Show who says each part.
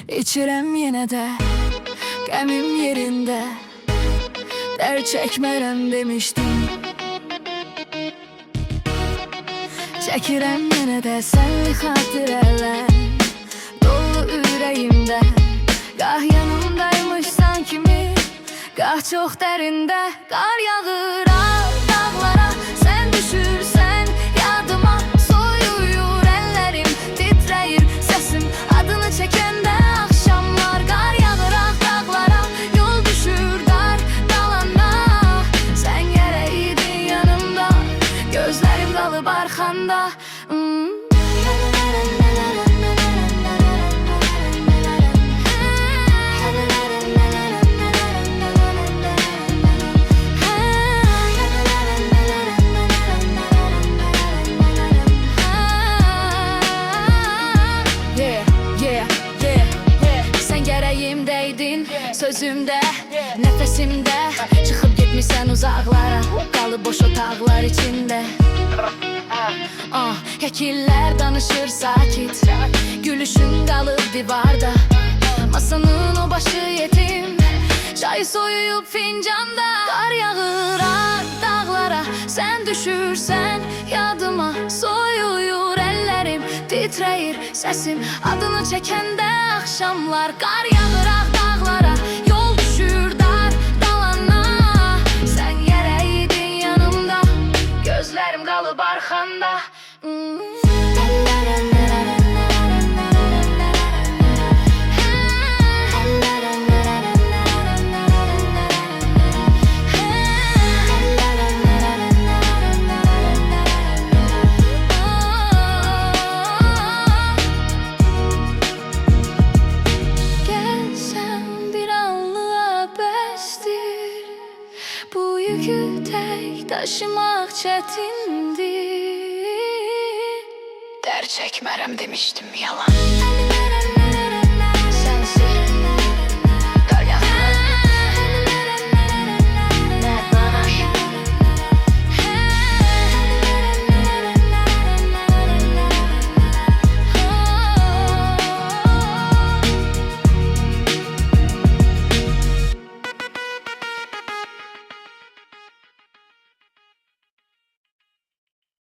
Speaker 1: İçirəm yenə də qəmim yerində, dərd çəkmərəm demişdim. Çəkirəm yenə də sənli xatirələr dolu ürəyimdə, qah yanımdaymışsan kimi, qah çox dərində. Qar yağır dağlara, sən düşürsən yadıma, soyuyur əllərim, titrəyir səsim adını çəkəndə. Axşamlar qar yağır dağlara, yol düşür dar dalana, sən gərək idin yanımda, gözlərim qalıb arxanda. Sözümdə, nəfəsimdə, çıxıb getmişsən uzaqlara, qalıb boş otaqlar içində. Həkillər danışır sakit, gülüşün qalıb divarda, masanın o başı yetim, çay soyuyub fincanda. Qar yağır dağlara, sən düşürsən yadıma, soyuyur əllərim, titrəyir səsim adını çəkəndə. Axşamlar qar yağır dağlara, yol düşür dar dalana, sən gərək idin yanımda, gözlərim qalıb arxanda. Bu yükü tək daşımaq çətindir, dərd çəkmərəm demişdim, yalan.